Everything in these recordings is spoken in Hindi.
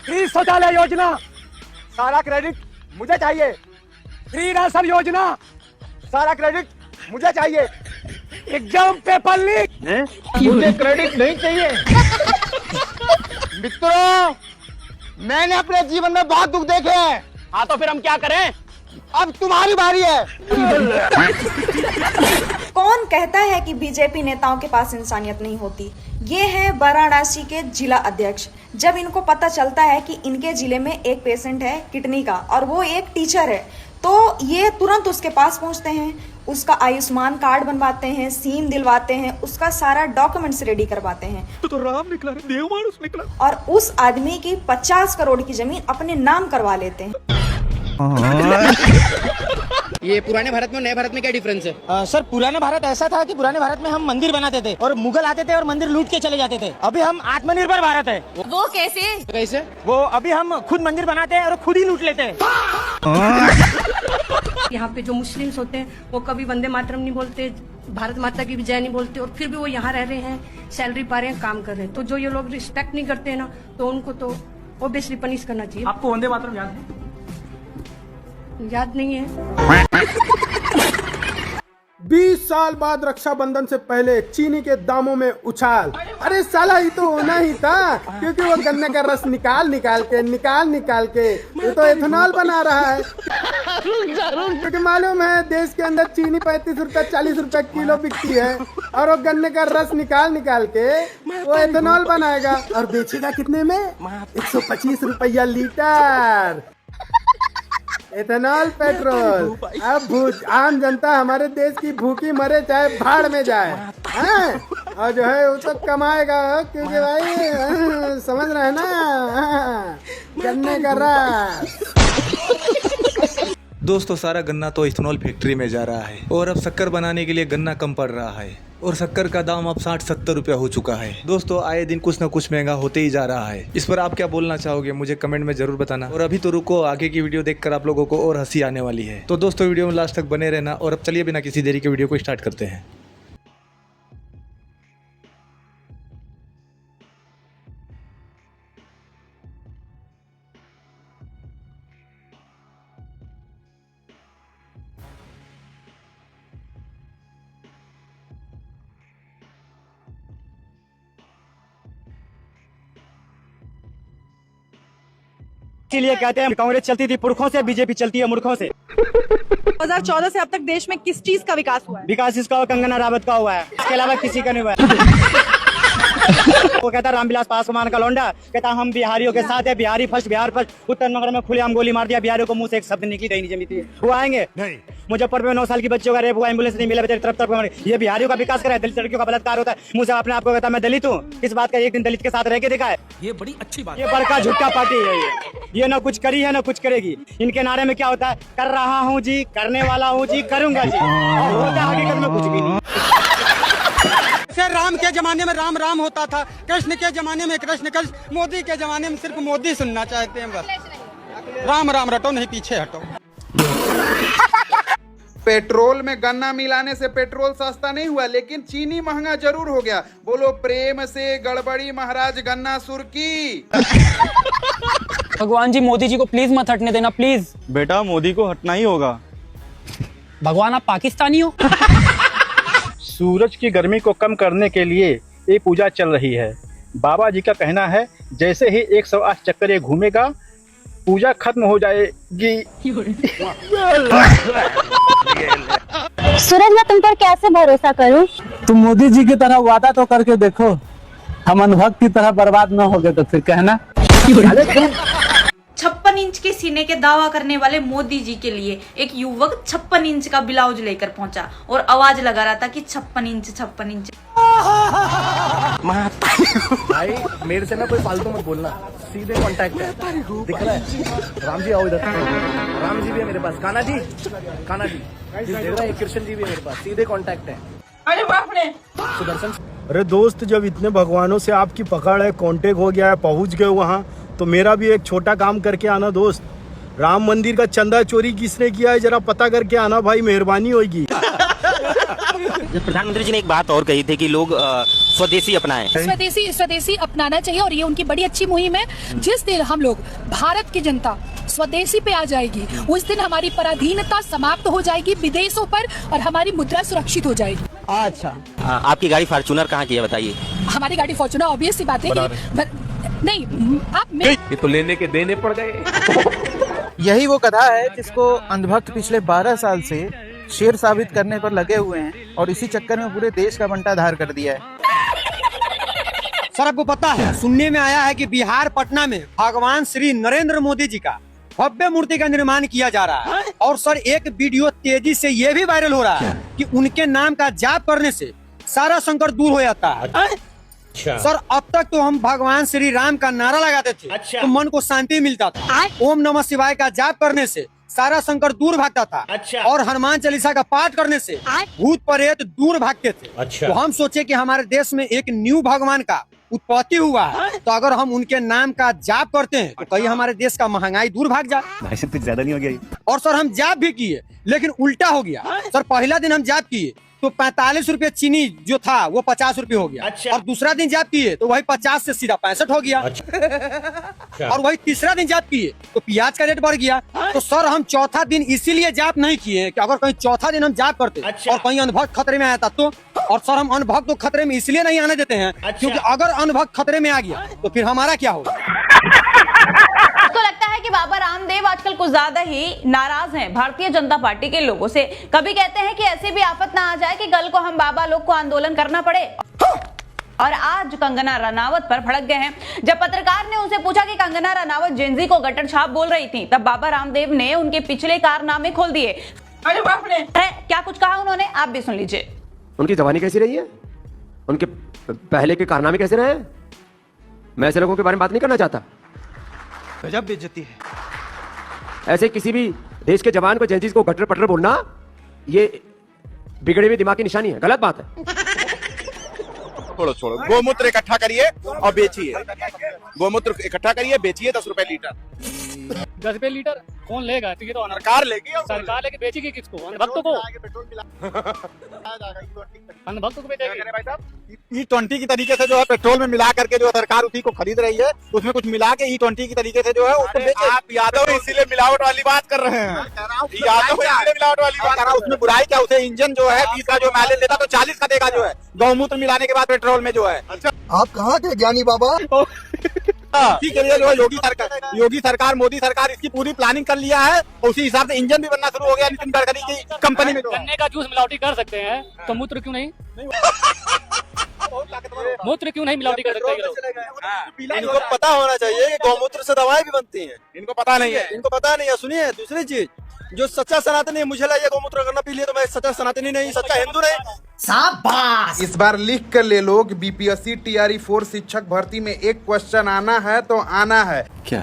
फ्री शौचालय योजना, सारा क्रेडिट मुझे चाहिए। फ्री राशन योजना, सारा क्रेडिट मुझे चाहिए। एग्जाम पेपर लीक, मुझे क्रेडिट नहीं चाहिए। मित्रों, मैंने अपने जीवन में बहुत दुख देखे हैं। हाँ तो फिर हम क्या करें? अब तुम्हारी बारी है। कौन कहता है कि बीजेपी नेताओं के पास इंसानियत नहीं होती? ये हैं वाराणसी के जिला अध्यक्ष। जब इनको पता चलता है कि इनके जिले में एक पेशेंट है किडनी का और वो एक टीचर है, तो ये तुरंत उसके पास पहुंचते हैं, उसका आयुष्मान कार्ड बनवाते हैं, सिम दिलवाते हैं, उसका सारा डॉक्यूमेंट्स रेडी करवाते हैं। तो राम निकला, देव मानुस निकला। और उस आदमी की 50 करोड़ की जमीन अपने नाम करवा लेते हैं। ये पुराने भारत में और नए भारत में क्या डिफरेंस है? सर, पुराने भारत ऐसा था कि पुराने भारत में हम मंदिर बनाते थे और मुगल आते थे और मंदिर लूट के चले जाते थे। अभी हम आत्मनिर्भर भारत है। वो कैसे? कैसे? वो अभी हम खुद मंदिर बनाते हैं और खुद ही लूट लेते हैं। यहाँ पे जो मुस्लिम्स होते हैं वो कभी वंदे मातरम नहीं बोलते, भारत माता की विजय नहीं बोलते, और फिर भी वो यहाँ रह रहे हैं, सैलरी पा रहे हैं, काम कर रहे हैं। तो जो ये लोग रिस्पेक्ट नहीं करते हैं ना, तो उनको तो ऑब्वियसली पनिश करना चाहिए। आपको वंदे मातरम याद है? याद नहीं है। 20 साल बाद रक्षाबंधन से पहले चीनी के दामों में उछाल। अरे साला ये तो होना ही था, क्योंकि वो गन्ने का रस निकाल के ये तो एथेनॉल बना रहा है। क्योंकि मालूम है देश के अंदर चीनी 35 रुपए 40 रुपए किलो बिकती है और वो गन्ने का रस निकाल के वो एथेनॉल बनाएगा और बेचेगा कितने में? 125 रुपया लीटर। Ethanol petrol. अब आम जनता हमारे देश की भूखी मरे चाहे भाड़ में जाए, हैं? और जो है वो तो कमाएगा, क्योंकि भाई समझ रहे हैं ना, गन्ने का रस। दोस्तों, सारा गन्ना तो इथेनॉल फैक्ट्री में जा रहा है और अब शक्कर बनाने के लिए गन्ना कम पड़ रहा है और शक्कर का दाम अब 60-70 रुपया हो चुका है। दोस्तों, आए दिन कुछ न कुछ महंगा होते ही जा रहा है। इस पर आप क्या बोलना चाहोगे मुझे कमेंट में जरूर बताना। और अभी तो रुको, आगे की वीडियो देखकर आप लोगों को और हंसी आने वाली है। तो दोस्तों, वीडियो में लास्ट तक बने रहना। और अब चलिए बिना किसी देरी के वीडियो को स्टार्ट करते हैं। इसीलिए कहते हैं कांग्रेस चलती थी पुरखों से, बीजेपी चलती है मूर्खों से। 2014 से अब तक देश में किस चीज का विकास हुआ है? विकास इसका कंगना रावत का हुआ है, इसके अलावा किसी का नहीं हुआ है। वो कहता रामविलास पासवान का लौंडा कहता हम बिहारियों के साथ है, बिहारी फर्स्ट, बिहार फर्स्ट। उत्तर नगर में खुलेआम गोली मार दिया, बिहारियों को मुंह से एक शब्द निकली नहीं जमी थी। वो आएंगे नहीं। मुजफ्फरपुर में 9 साल की बच्चों का रेप हुआ, एम्बुलेंस नहीं मिला, तरफ ये बिहारियों का विकास करा है। दलित लड़कियों का बलात्कार होता है, मुंह से अपने आप को कहता मैं दलित हूँ। किस बात का? एक दिन दलित के साथ रह के दिखाए। ये बड़ी अच्छी बात। ये बड़का झुटका पार्टी है ये ना कुछ करी है ना कुछ करेगी। इनके नारे में क्या होता है? कर रहा हूँ जी, करने वाला हूँ जी, करूंगा जी। होता हकीकत में कुछ भी नहीं। राम के जमाने में राम राम होता था, कृष्ण के जमाने में कृष्ण कृष्ण, मोदी के जमाने में सिर्फ मोदी सुनना चाहते हैं बस। राम राम रटो, नहीं पीछे हटो। पेट्रोल में गन्ना मिलाने से पेट्रोल सस्ता नहीं हुआ, लेकिन चीनी महंगा जरूर हो गया। बोलो प्रेम से गड़बड़ी महाराज गन्ना सुर की। भगवान जी, मोदी जी को प्लीज मत हटने देना, प्लीज। बेटा, मोदी को हटना ही होगा। भगवान, आप पाकिस्तानी हो? सूरज की गर्मी को कम करने के लिए ये पूजा चल रही है। बाबा जी का कहना है जैसे ही 108 चक्कर ये घूमेगा पूजा खत्म हो जाएगी। सूरज, मैं तुम पर कैसे भरोसा करूं? तुम मोदी जी की तरह वादा तो करके देखो, हम अनुभव की तरह बर्बाद न हो गए तो फिर कहना। 56 इंच के सीने के दावा करने वाले मोदी जी के लिए एक युवक 56 इंच का ब्लाउज लेकर पहुंचा और आवाज लगा रहा था कि 56 इंच। भाई मेरे से ना कोई फालतू मत बोलना, सीधे कांटेक्ट है। दिख रहा है? राम जी आओ इधर। राम जी भी है मेरे पास। कान्हा जी देख रहा है? कृष्ण जी भी है मेरे पास। सीधे कांटेक्ट है। अरे बाप रे! सुदर्शन। अरे दोस्त, जब इतने भगवानों से आपकी पकड़ है, कांटेक्ट हो गया है, पहुंच गए वहाँ, तो मेरा भी एक छोटा काम करके आना दोस्त। राम मंदिर का चंदा चोरी किसने किया है जरा पता करके आना भाई, मेहरबानी होगी। प्रधानमंत्री जी ने एक बात और कही थी कि लोग स्वदेशी अपनाएं। स्वदेशी अपनाना चाहिए और ये उनकी बड़ी अच्छी मुहिम है। जिस दिन हम लोग भारत की जनता स्वदेशी पे आ जाएगी उस दिन हमारी पराधीनता समाप्त हो जाएगी विदेशों पर और हमारी मुद्रा सुरक्षित हो जाएगी। अच्छा, आपकी गाड़ी फॉर्च्यूनर कहाँ की है बताइए? हमारी गाड़ी फॉर्च्यूनर ऑब्वियस सी बात है कि नहीं आप ये तो लेने के देने पड़ गए। यही वो गधा है जिसको अंधभक्त पिछले 12 साल से शेर साबित करने पर लगे हुए हैं और इसी चक्कर में पूरे देश का बंटाधार कर दिया है। सर आपको पता है, सुनने में आया है कि बिहार पटना में भगवान श्री नरेंद्र मोदी जी का भव्य मूर्ति का निर्माण किया जा रहा है। और सर एक वीडियो तेजी से ये भी वायरल हो रहा है कि उनके नाम का जाप करने से सारा संकट दूर हो जाता है। सर अब तक तो हम भगवान श्री राम का नारा लगाते थे तो मन को शांति मिलता था। ओम नमः शिवाय का जाप करने से सारा संकट दूर भागता था। और हनुमान चालीसा का पाठ करने से भूत प्रेत दूर भागते थे। तो हम सोचे कि हमारे देश में एक न्यू भगवान का उत्पत्ति हुआ है, तो अगर हम उनके नाम का जाप करते हैं तो कहीं हमारे देश का महंगाई दूर भाग जाए। भाई साहब कुछ ज्यादा नहीं हो गया? और सर हम जाप भी किए लेकिन उल्टा हो गया। सर पहला दिन हम जाप किए तो 45 रुपए चीनी जो था वो 50 रुपए हो गया। और दूसरा दिन जाप किए तो वही 50 से सीधा 65 हो गया। और वही तीसरा दिन जाप किए तो प्याज का रेट बढ़ गया। तो सर हम चौथा दिन इसीलिए जाप नहीं किए कि अगर कहीं चौथा दिन हम जाप करते और कहीं अनुभक्त खतरे में आया था तो। और सर हम अनुभक्त को खतरे में इसलिए नहीं आने देते हैं क्योंकि अगर अनुभक्त खतरे में आ गया तो फिर हमारा क्या होगा। तो लगता है कि बाबा रामदेव आजकल कुछ ज्यादा ही नाराज हैं भारतीय जनता पार्टी के लोगों से। कभी कहते हैं कि ऐसी भी आफत ना आ जाए कि कल को हम बाबा लोग को आंदोलन करना पड़े। और आज कंगना रनावत पर भड़क गए हैं। जब पत्रकार ने उनसे पूछा कि कंगना रनावत जेनजी को गटर छाप बोल रही थी तब बाबा रामदेव ने उनके पिछले कारनामे खोल दिए। अरे बाप रे! क्या कुछ कहा उन्होंने, आप भी सुन लीजिए। उनकी जवानी कैसी रही है, उनके पहले के कारनामे कैसे रहे? मैं ऐसे लोगों के बारे में बात नहीं करना चाहता। गजब बेइज्जती है। ऐसे किसी भी देश के जवान को जेनजीज को गटर पटर बोलना ये बिगड़े हुए दिमाग की निशानी है, गलत बात है। छोड़ो गोमूत्र इकट्ठा करिए और बेचिए। गोमूत्र इकट्ठा करिए, बेचिए 10 रुपए लीटर। 10 रुपए लीटर कौन लेगा? तो ये तो सरकार लेगी। सरकार लेके बेचेगी किसको? अनभक्तों को। अनभक्तों को बेचेगी। E20 की तरीके से जो है पेट्रोल में मिला करके जो सरकार उसी को खरीद रही है, उसमें कुछ मिला के E20 की तरीके से जो है उसको बेचे। आप यादव इसीलिए मिलावट वाली बात कर रहे हैं। यादव इसीलिए मिलावट वाली बात कर रहा हूं। उसमें बुराई क्या? उसे इंजन जो है 20 का जो माइलेज देता तो 40 का देगा जो है गौमूत्र मिलाने के बाद पेट्रोल में जो है। आप कहाँ थे ज्ञानी बाबा? इसी के लिए जो है योगी सरकार मोदी सरकार इसकी पूरी प्लानिंग कर लिया है। उसी हिसाब से इंजन भी बनना शुरू हो गया नितिन गडकरी की कंपनी में। गन्ने का जूस मिलावटी कर सकते हैं तो मूत्र क्यों नहीं? मूत्र क्यों नहीं मिलावटी कर सकते? इनको पता होना चाहिए कि गौमूत्र से दवाएं भी बनती हैं। इनको पता नहीं है। इनको पता नहीं है। सुनिए दूसरी चीज, जो सच्चा सनातनी है, मुझे लगा गौमूत्र करना पी लिया तो मैं सच्चा सनातनी नहीं, सच्चा हिंदू नहीं। शाबाश। इस बार लिख कर ले लो कि बीपीएससी टीआरई 4 शिक्षक भर्ती में एक क्वेश्चन आना है तो आना है। क्या?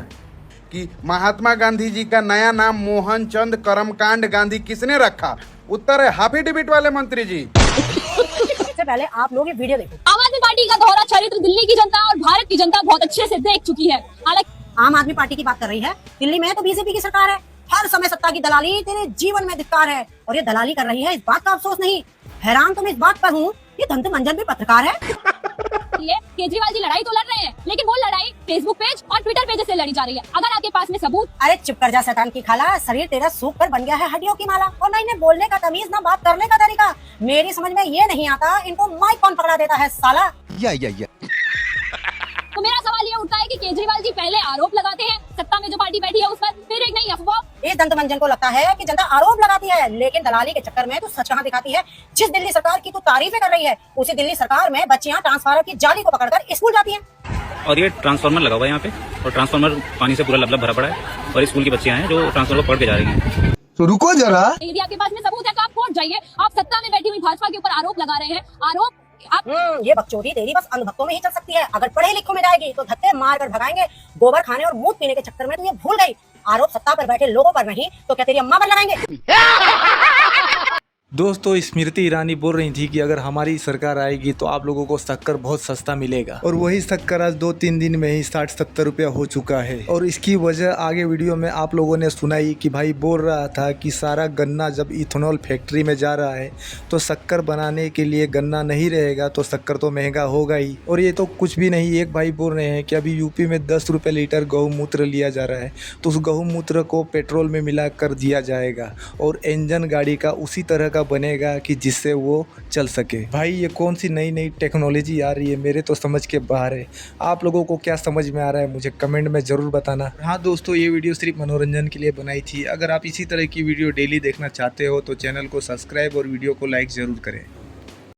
कि महात्मा गांधी जी का नया नाम मोहन चंद करमकांड गांधी किसने रखा? उत्तर है हाफी डिबिट वाले मंत्री जी। सबसे पहले आप लोग ये वीडियो देखो। आम आदमी पार्टी का दोहरा चरित्र दिल्ली की जनता और भारत की जनता बहुत अच्छे से देख चुकी है। हालांकि आम आदमी पार्टी की बात कर रही है, दिल्ली में तो बीजेपी की सरकार है। हर समय सत्ता की दलाली तेरे जीवन में धिक्कार है और ये दलाली कर रही है, इस बात का अफसोस नहीं। हैरान तो मैं इस बात पर हूँ, ये दंत मंजन भी पत्रकार है। केजरीवाल जी लड़ाई तो लड़ रहे हैं लेकिन वो लड़ाई फेसबुक पेज और ट्विटर पेज से लड़ी जा रही है। अगर आपके पास में सबूत। अरे चुप कर जा शैतान की खाला, शरीर तेरा सूख कर बन गया है हड्डियों की माला। और ना इन्हें बोलने का तमीज, ना बात करने का तरीका। मेरी समझ में ये नहीं आता इनको माइक कौन पकड़ा देता है साला। तो मेरा सवाल ये उठता है कि केजरीवाल जी पहले आरोप लगाते हैं सत्ता में जो पार्टी बैठी है उस पर, फिर एक नई अफवाह। इस दंत मंजन को लगता है कि जनता आरोप लगाती है लेकिन दलाली के चक्कर में तो सच कहां दिखाती है। जिस दिल्ली सरकार की तो तारीफें कर रही है, उसी दिल्ली सरकार में बच्चियां ट्रांसफार्मर की जाली को पकड़कर स्कूल जाती हैं। और ये ट्रांसफार्मर लगा हुआ है यहाँ पे और ट्रांसफार्मर पानी से पूरा लबलब भरा पड़ा है और स्कूल की बच्चियां हैं जो ट्रांसफार्मर पढ़ के जा रही हैं। तो रुको जरा, यदि आपके पास में सबूत है तो आप कोर्ट जाइए। आप सत्ता में बैठी हुई भाजपा के ऊपर आरोप लगा रहे हैं। आरोप आप ये बकचोदी तेरी बस अनुभक्तों में ही चल सकती है। अगर पढ़े लिखों में जाएगी तो धक्के मार कर भगाएंगे। गोबर खाने और मूत पीने के चक्कर में तो ये भूल गई, आरोप सत्ता पर बैठे लोगों पर नहीं तो क्या तेरी अम्मा पर लगाएंगे? दोस्तों स्मृति ईरानी बोल रही थी कि अगर हमारी सरकार आएगी तो आप लोगों को शक्कर बहुत सस्ता मिलेगा, और वही शक्कर आज 2-3 दिन में ही 60-70 रुपया हो चुका है। और इसकी वजह आगे वीडियो में आप लोगों ने सुनाई कि भाई बोल रहा था कि सारा गन्ना जब इथेनॉल फैक्ट्री में जा रहा है तो शक्कर बनाने के लिए गन्ना नहीं रहेगा तो शक्कर तो महंगा होगा ही। और ये तो कुछ भी नहीं, एक भाई बोल रहे हैं कि अभी यूपी में 10 रुपये लीटर गौमूत्र लिया जा रहा है तो उस गौमूत्र को पेट्रोल में मिला कर दिया जाएगा और इंजन गाड़ी का उसी तरह बनेगा कि जिससे वो चल सके। भाई ये कौन सी नई नई टेक्नोलॉजी आ रही है, मेरे तो समझ के बाहर है। आप लोगों को क्या समझ में आ रहा है मुझे कमेंट में ज़रूर बताना। हाँ दोस्तों, ये वीडियो सिर्फ मनोरंजन के लिए बनाई थी। अगर आप इसी तरह की वीडियो डेली देखना चाहते हो तो चैनल को सब्सक्राइब और वीडियो को लाइक ज़रूर करें।